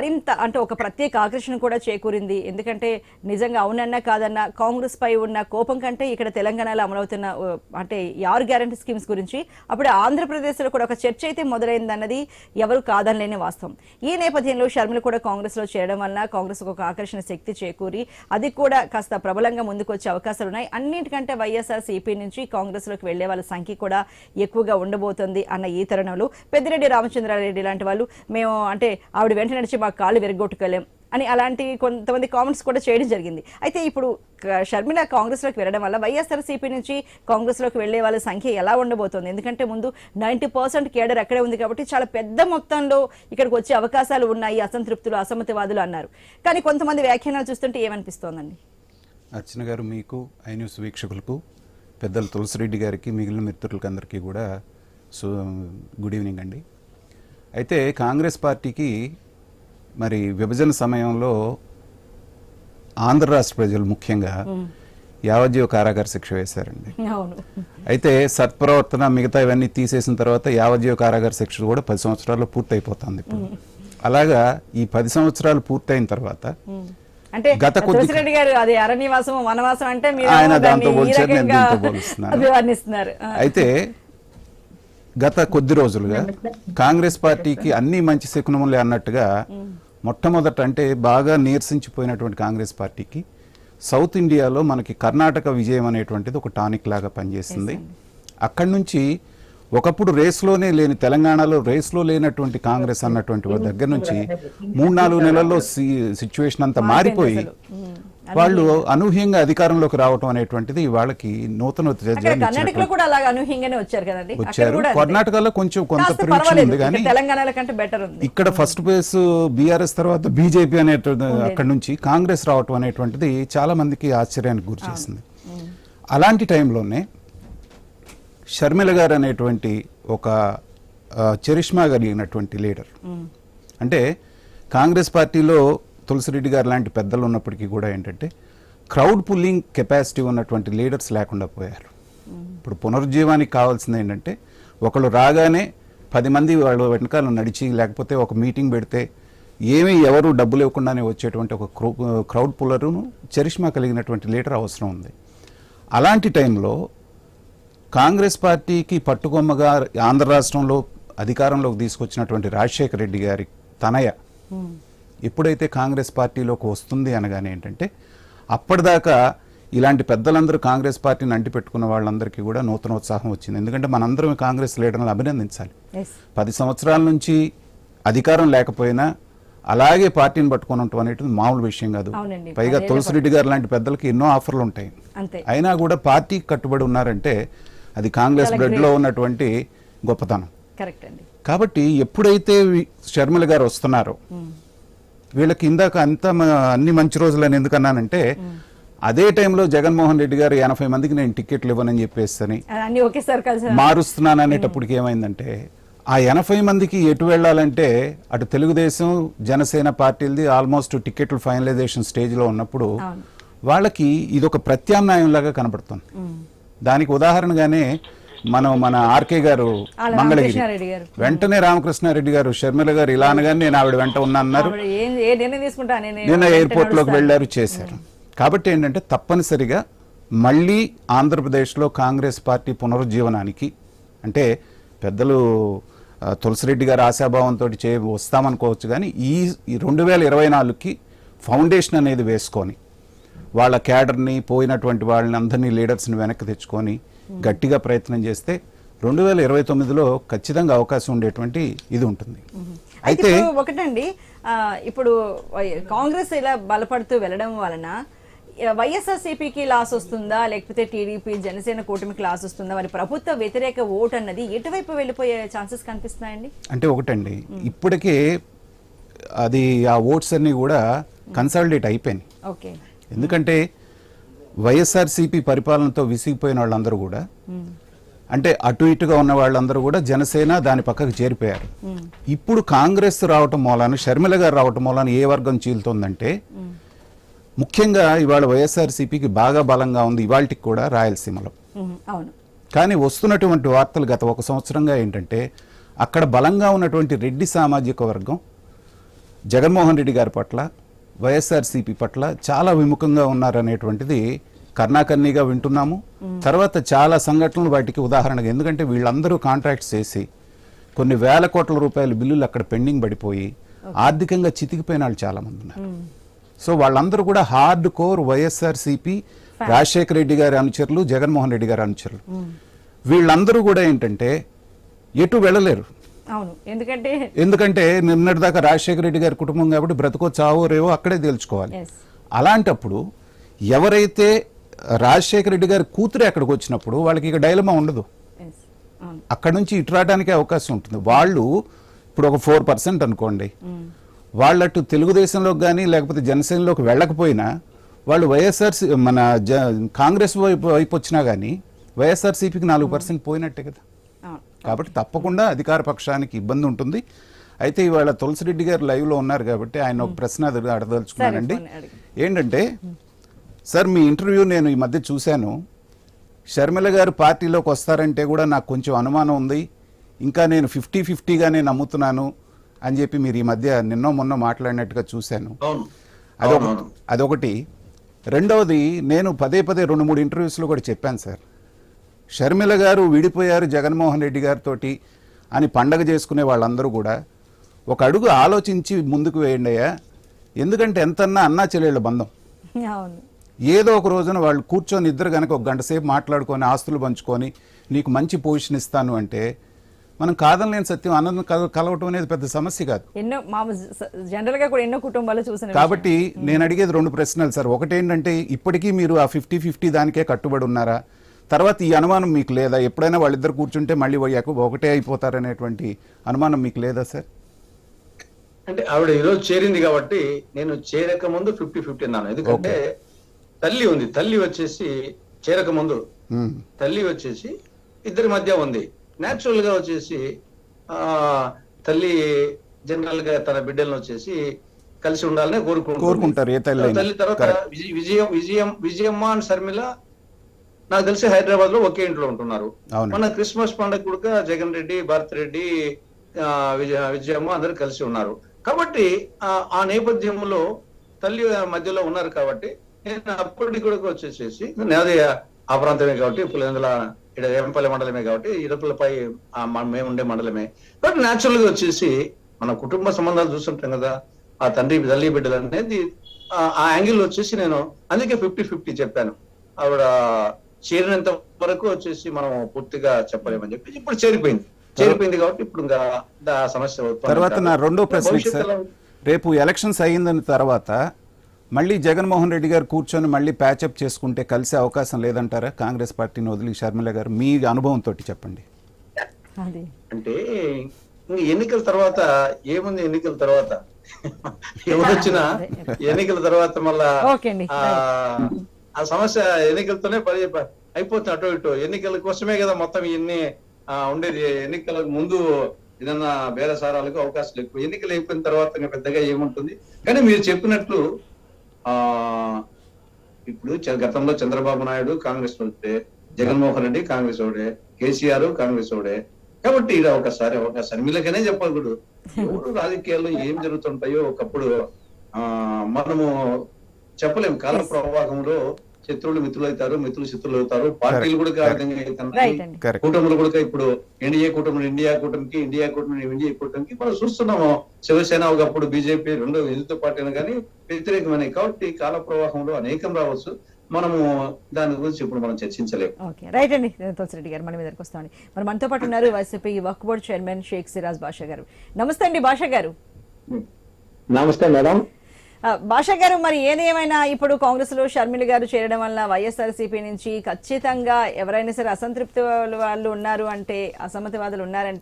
మరింత అంటే ఒక ప్రత్యేక ఆకర్షణ కూడా చేకూరింది. ఎందుకంటే నిజంగా అవునన్నా కాదన్నా కాంగ్రెస్ పై ఉన్న కోపం కంటే ఇక్కడ తెలంగాణలో అమలవుతున్న అంటే 6 గ్యారంటీ స్కీమ్స్ గురించి అప్పుడు ఆంధ్రప్రదేశ్లో కూడా ఒక చర్చ అయితే మొదలైందన్నది ఎవరు కాదనలేని వాస్తవం. ఈ నేపథ్యంలో షర్మిల కూడా కాంగ్రెస్లో చేరడం వల్ల కాంగ్రెస్ ఒక ఆకర్షణ శక్తి చేకూరి అది కూడా కాస్త ప్రబలంగా ముందుకు వచ్చే అవకాశాలు ఉన్నాయి. అన్నింటికంటే వైఎస్ఆర్సీపీ నుంచి కాంగ్రెస్లోకి వెళ్లే వాళ్ళ సంఖ్య కూడా ఎక్కువగా ఉండబోతోంది అన్న ఈ తరుణంలో పెద్దిరెడ్డి రామచంద్రారెడ్డి లాంటి వాళ్ళు మేము అంటే ఆవిడ వెంట నడిచి మా కాళ్ళు విరగొట్టుకోలేం అని అలాంటి కొంతమంది కామెంట్స్ కూడా చేయడం జరిగింది. అయితే ఇప్పుడు షర్మిల కాంగ్రెస్లోకి వెళ్ళడం వల్ల వైఎస్ఆర్సీపీ నుంచి కాంగ్రెస్లోకి వెళ్లే వాళ్ళ సంఖ్య ఎలా ఉండబోతోంది? ఎందుకంటే ముందు 90% కేడర్ అక్కడే ఉంది కాబట్టి చాలా పెద్ద మొత్తంలో ఇక్కడికి వచ్చే అవకాశాలు ఉన్నాయి. అసంతృప్తులు, అసమ్మతివాదులు అన్నారు. కానీ కొంతమంది వ్యాఖ్యానాలు చూస్తుంటే ఏమనిపిస్తోందండి? అర్చన గారు, మీకు ఐ న్యూస్ వీక్షకులకు, పెద్దలు తులసిరెడ్డి గారికి, మిగిలిన మిత్రులకి అందరికీ కూడా గుడ్ ఈవినింగ్ అండి. అయితే కాంగ్రెస్ పార్టీకి మరి విభజన సమయంలో ఆంధ్ర రాష్ట్ర ప్రజలు ముఖ్యంగా యావజ్జీవ కారాగార శిక్ష వేశారండి. అయితే సత్ప్రవర్తన మిగతా ఇవన్నీ తీసేసిన తర్వాత యావజ్జీవ కారాగార శిక్ష కూడా 10 సంవత్సరాల్లో పూర్తయిపోతుంది. ఇప్పుడు అలాగా ఈ 10 సంవత్సరాలు పూర్తయిన తర్వాత అంటే తులసిరెడ్డి గారు అది అరణ్యవాసం వనవాసం అంటే ఆయన దాంతో పోల్చారు, నేను దీంతో పోలుస్తున్నాను. అయితే గత కొద్ది రోజులుగా కాంగ్రెస్ పార్టీకి అన్ని మంచి శకునములే అన్నట్టుగా మొట్టమొదట అంటే బాగా నీరసించిపోయినటువంటి కాంగ్రెస్ పార్టీకి సౌత్ ఇండియాలో మనకి కర్ణాటక విజయం అనేటువంటిది ఒక టానిక్ లాగా పనిచేసింది. అక్కడి నుంచి ఒకప్పుడు రేస్లోనే లేని, తెలంగాణలో రేస్లో లేనటువంటి కాంగ్రెస్ అన్నటువంటి దగ్గర నుంచి 3-4 నెలల్లో సిచ్యువేషన్ అంతా మారిపోయి వాళ్ళు అనూహ్యంగా అధికారంలోకి రావటం అనేటువంటిది వాళ్ళకి నూతన వచ్చారు. కర్ణాటకలో కొంచెం కొంత ప్రిడిక్షన్ ఉంది, కానీ ఇక్కడ ఫస్ట్ ప్లేస్ బీఆర్ఎస్ తర్వాత బీజేపీ అనేటువంటి అక్కడ నుంచి కాంగ్రెస్ రావటం అనేటువంటిది చాలా మందికి ఆశ్చర్యానికి గురి చేసింది. అలాంటి టైంలోనే షర్మిల గారు అనేటువంటి ఒక చరిష్మా కలిగినటువంటి లీడర్, అంటే కాంగ్రెస్ పార్టీలో తులసిరెడ్డి గారు లాంటి పెద్దలు ఉన్నప్పటికీ కూడా ఏంటంటే క్రౌడ్ పుల్లింగ్ కెపాసిటీ ఉన్నటువంటి లీడర్స్ లేకుండా పోయారు. ఇప్పుడు పునరుజ్జీవానికి కావాల్సింది ఏంటంటే ఒకళ్ళు రాగానే 10 మంది వాళ్ళు వెనకాల నడిచి, లేకపోతే ఒక మీటింగ్ పెడితే ఎవరు డబ్బులు ఇవ్వకుండానే వచ్చేటువంటి ఒక క్రౌడ్ పుల్లరును చరిష్మా కలిగినటువంటి లీడర్ అవసరం ఉంది. అలాంటి టైంలో కాంగ్రెస్ పార్టీకి పట్టుకొమ్మగా ఆంధ్ర రాష్ట్రంలో అధికారంలోకి తీసుకొచ్చినటువంటి రాజశేఖర రెడ్డి గారి తనయ ఎప్పుడైతే కాంగ్రెస్ పార్టీలోకి వస్తుంది అనగానే ఏంటంటే అప్పటిదాకా ఇలాంటి పెద్దలందరూ కాంగ్రెస్ పార్టీని అంటిపెట్టుకున్న వాళ్ళందరికీ కూడా నూతన ఉత్సాహం వచ్చింది. ఎందుకంటే మనందరం కాంగ్రెస్ లీడర్లను అభినందించాలి. 10 సంవత్సరాల నుంచి అధికారం లేకపోయినా అలాగే పార్టీని పట్టుకొని ఉండటం అనేది మామూలు విషయం కాదు. పైగా తులసిరెడ్డి గారు లాంటి పెద్దలకి ఎన్నో ఆఫర్లు ఉంటాయి, అయినా కూడా పార్టీకి కట్టుబడి ఉన్నారంటే అది కాంగ్రెస్ బ్లడ్ లో ఉన్నటువంటి గొప్పతనం. కాబట్టి ఎప్పుడైతే షర్మిల గారు వస్తున్నారో వీళ్ళకి ఇందాక అన్ని మంచి రోజులని ఎందుకన్నానంటే అదే టైంలో జగన్మోహన్ రెడ్డి గారు 80 మందికి నేను టికెట్లు ఇవ్వనని చెప్పేసి మారుస్తున్నాను అనేటప్పటికి ఏమైందంటే ఆ 80 మందికి ఎటు వెళ్ళాలంటే అటు తెలుగుదేశం, జనసేన పార్టీలది ఆల్మోస్ట్ టికెట్లు ఫైనలైజేషన్ స్టేజ్లో ఉన్నప్పుడు వాళ్ళకి ఇదొక ప్రత్యామ్నాయం లాగా కనబడుతుంది. దానికి ఉదాహరణగానే మన ఆర్కే గారు మంగళగిరి వెంటనే రామకృష్ణారెడ్డి గారు షర్మిల గారు ఇలా అనగానే నేను ఆవిడ వెంట ఉన్నారు, నిన్న ఎయిర్పోర్ట్ లోకి వెళ్ళారు, చేశారు. కాబట్టి ఏంటంటే తప్పనిసరిగా మళ్ళీ ఆంధ్రప్రదేశ్లో కాంగ్రెస్ పార్టీ పునరుజ్జీవనానికి అంటే పెద్దలు తులసిరెడ్డి గారు ఆశాభావంతో వస్తామనుకోవచ్చు, కానీ ఈ 2024కి ఫౌండేషన్ అనేది వేసుకొని వాళ్ళ క్యాడర్ని, పోయినటువంటి వాళ్ళని అందరినీ లీడర్స్ని వెనక్కి తెచ్చుకొని గట్టిగా ప్రయత్నం చేస్తే 2029లో ఖచ్చితంగా అవకాశం ఉండేటువంటి ఇది ఉంటుంది. అయితే ఒకటండి, ఇప్పుడు కాంగ్రెస్ ఇలా బలపడుతూ వెళ్ళడం వలన వైఎస్ఆర్సీపీకి లాస్ వస్తుందా, లేకపోతే టీడీపీ జనసేన కూటమికి లాస్ వస్తుందా, మరి ప్రభుత్వ వ్యతిరేక ఓటు అన్నది ఎటువైపు వెళ్ళిపోయే ఛాన్సెస్ కనిపిస్తున్నాయండి? అంటే ఒకటండి, ఇప్పటికే అది ఆ ఓట్స్ అన్ని కూడా కన్సాలిడేట్ అయిపోయినాయి. ఓకే, ఎందుకంటే వైఎస్ఆర్సీపీ పరిపాలనతో విసిగిపోయిన వాళ్ళందరూ కూడా అంటే అటు ఇటుగా ఉన్న వాళ్ళందరూ కూడా జనసేన దాని పక్కకు చేరిపోయారు. ఇప్పుడు కాంగ్రెస్ రావటం మూలాన, షర్మిల గారు రావటం మూలాన ఏ వర్గం చీలుతోందంటే ముఖ్యంగా ఇవాళ వైఎస్ఆర్సీపీకి బాగా బలంగా ఉంది ఇవాళకి కూడా రాయలసీమలో. కానీ వస్తున్నటువంటి వార్తలు గత 1 సంవత్సరంగా ఏంటంటే అక్కడ బలంగా ఉన్నటువంటి రెడ్డి సామాజిక వర్గం జగన్మోహన్ రెడ్డి గారి పట్ల వైఎస్ఆర్సీపీ పట్ల చాలా విముఖంగా ఉన్నారనేటువంటిది కర్ణాకర్ణిగా వింటున్నాము. తర్వాత చాలా సంఘటనలు వాటికి ఉదాహరణగా, ఎందుకంటే వీళ్ళందరూ కాంట్రాక్ట్స్ చేసి కొన్ని వేల కోట్ల రూపాయల బిల్లులు అక్కడ పెండింగ్ పడిపోయి ఆర్థికంగా చితికిపోయిన వాళ్ళు చాలా మంది ఉన్నారు. సో వాళ్ళందరూ కూడా హార్డ్ కోర్ వైఎస్ఆర్సీపీ, రాజశేఖర రెడ్డి గారి అనుచరులు, జగన్మోహన్ రెడ్డి గారి అనుచరులు. వీళ్ళందరూ కూడా ఏంటంటే ఎటు వెళ్ళలేరు. అవును, ఎందుకంటే నిన్నటిదాకా రాజశేఖర రెడ్డి గారి కుటుంబం కాబట్టి బ్రతుకో చావో రేవో అక్కడే తెలుసుకోవాలి. అలాంటప్పుడు ఎవరైతే రాజశేఖర రెడ్డి గారి కూతురే అక్కడికి వచ్చినప్పుడు వాళ్ళకి ఇక డైలమా ఉండదు, అక్కడ నుంచి ఇటు రావడానికి అవకాశం ఉంటుంది. వాళ్ళు ఇప్పుడు ఒక 4% అనుకోండి, వాళ్ళటు తెలుగుదేశంలోకి కానీ లేకపోతే జనసేనలోకి వెళ్ళకపోయినా వాళ్ళు వైఎస్ఆర్సీ మన కాంగ్రెస్ వైపు వచ్చినా కానీ వైఎస్ఆర్సీపీకి 4% పోయినట్టే కదా. కాబట్టి తప్పకుండా అధికార పక్షానికి ఇబ్బంది ఉంటుంది. అయితే ఇవాళ తులసిరెడ్డి గారు లైవ్ లో ఉన్నారు కాబట్టి ఆయన ఒక ప్రశ్న అడదలుచుకున్నానండి. ఏంటంటే సార్, మీ ఇంటర్వ్యూ నేను ఈ మధ్య చూశాను. షర్మిల గారు పార్టీలోకి వస్తారంటే కూడా నాకు కొంచెం అనుమానం ఉంది, ఇంకా నేను 50-50గానే నమ్ముతున్నాను అని చెప్పి మీరు ఈ మధ్య నిన్నో మొన్న మాట్లాడినట్టుగా చూశాను. అదొకటి. రెండవది, నేను పదే 2-3 ఇంటర్వ్యూస్లో కూడా చెప్పాను సార్, షర్మిల గారు విడిపోయారు జగన్మోహన్ రెడ్డి గారితో అని పండగ చేసుకునే వాళ్ళందరూ కూడా ఒక అడుగు ఆలోచించి ముందుకు వేయండి అయ్యా. ఎందుకంటే ఎంతన్నా అన్నా చెల్లెళ్ళ బంధం. ఏదో ఒక రోజున వాళ్ళు కూర్చొని ఇద్దరు కనుక ఒక గంట సేపు మాట్లాడుకొని ఆస్తులు పంచుకొని నీకు మంచి పొజిషన్ ఇస్తాను అంటే మనం కాదనలేని సత్యం, అన్నది కలవటం అనేది పెద్ద సమస్య కాదు. కాబట్టి నేను అడిగేది 2 ప్రశ్నలు సార్. ఒకటేంటంటే ఇప్పటికీ మీరు ఆ 50-50 దానికే కట్టుబడి ఉన్నారా? తర్వాత ఈ అనుమానం మీకు లేదా? ఎప్పుడైనా వాళ్ళిద్దరు కూర్చుంటే మళ్ళీ ఒకటే అయిపోతారనేటువంటి అనుమానం మీకు లేదా సార్? అంటే ఆవిడ ఈరోజు చేరింది కాబట్టి నేను చేరక ముందు 50-50 అన్నాను. ఎందుకంటే తల్లి ఉంది, తల్లి వచ్చేసి చేరక ముందు తల్లి వచ్చేసి ఇద్దరి మధ్య ఉంది. నేచురల్ గా వచ్చేసి తల్లి జనరల్ గా తన బిడ్డలను వచ్చేసి కలిసి ఉండాలని కోరుకుంటారు. తల్లి తర్వాత విజయమ్మ అండ్ షర్మిల నాకు తెలిసి హైదరాబాద్ లో ఒకే ఇంట్లో ఉంటున్నారు. మన క్రిస్మస్ పండుగ కూడా జగన్ రెడ్డి, భారత్ రెడ్డి, విజయమ్మ అందరు కలిసి ఉన్నారు. కాబట్టి ఆ నేపథ్యంలో తల్లి మధ్యలో ఉన్నారు. కాబట్టి నేను అప్పటి కూడా వచ్చేసేసి నాది ఆ ప్రాంతమే కాబట్టి పులివెందుల ఎంపల్లి మండలమే కాబట్టి ఇరుకులపై మేము ఉండే మండలమే. బట్ న్యాచురల్ గా వచ్చేసి మన కుటుంబ సంబంధాలు చూస్తుంటాం కదా, ఆ తల్లి బిడ్డలు అనేది ఆ యాంగిల్ వచ్చేసి నేను అందుకే 50-50 చెప్పాను. ఆవిడ చేరినంత వరకు వచ్చేసి మనం పూర్తిగా చెప్పలేమని చెప్పి ఇప్పుడు చేరిపోయింది కాబట్టి ఇప్పుడు ఇంకా సమస్య. తర్వాత నా రెండో ప్రశ్న సార్, రేపు ఎలక్షన్స్ అయ్యిందని తర్వాత మళ్ళీ జగన్మోహన్ రెడ్డి గారు కూర్చొని మళ్ళీ ప్యాచప్ చేసుకుంటే కలిసే అవకాశం లేదంటారా కాంగ్రెస్ పార్టీని వదిలి? షర్మిల గారు మీ అనుభవంతో చెప్పండి. అంటే ఎన్నికల తర్వాత ఏముంది, ఎన్నికల తర్వాత ఎవరొచ్చినా ఎన్నికల తర్వాత మళ్ళా ఆ సమస్య ఎన్నికలతోనే అయిపోతుంది. అటు ఇటు ఎన్నికల కోసమే కదా మొత్తం ఇవన్నీ ఉండేది. ఎన్నికలకు ముందు ఏదన్నా బేరసారాలకు అవకాశాలు ఎక్కువ, ఎన్నికలు అయిపోయిన తర్వాత పెద్దగా ఏముంటుంది. కానీ మీరు చెప్పినట్లు ఇప్పుడు గతంలో చంద్రబాబు నాయుడు కాంగ్రెస్ వాడే, జగన్మోహన్ రెడ్డి కాంగ్రెస్ వాడే, కేసీఆర్ కాంగ్రెస్ వాడే. కాబట్టి ఇలా ఒకసారి షర్మిలకనే చెప్పకూడదు. ఎవరు రాజకీయాల్లో ఏం జరుగుతుంటాయో ఒకప్పుడు మనము చెప్పలేము. కాల ప్రవాహంలో శత్రువులు మిత్రులు అవుతారు, మిత్రులు శత్రులు అవుతారు. పార్టీలు కూడా కూటములు కూడా ఇప్పుడు ఇండియా కూటమికి మనం చూస్తున్నాము. శివసేన ఒకప్పుడు బీజేపీ రెండు ఎదుటి పార్టీలు కానీ వ్యతిరేకమైనవి. కాబట్టి కాల ప్రవాహంలో అనేకం రావచ్చు. మనము దాని గురించి ఇప్పుడు మనం చర్చించలేము. రైట్ అండి తులసిరెడ్డి గారు, మన మీదకి వస్తామండి. మరి మనతో పాటు ఉన్నారు వైసీపీ వక్ఫ్ బోర్డ్ చైర్మన్ షేక్ సిరాజ్ బాషా గారు. నమస్తే అండి బాషా గారు. నమస్తే మేడం. బాషా గారు, మరి ఏదేమైనా ఇప్పుడు కాంగ్రెస్ లో షర్మిల గారు చేరడం వల్ల వైఎస్ఆర్సీపీ నుంచి ఖచ్చితంగా ఎవరైనా సరే అసంతృప్తి వాళ్ళు ఉన్నారు అంటే, అసమ్మతివాదులు ఉన్నారంటే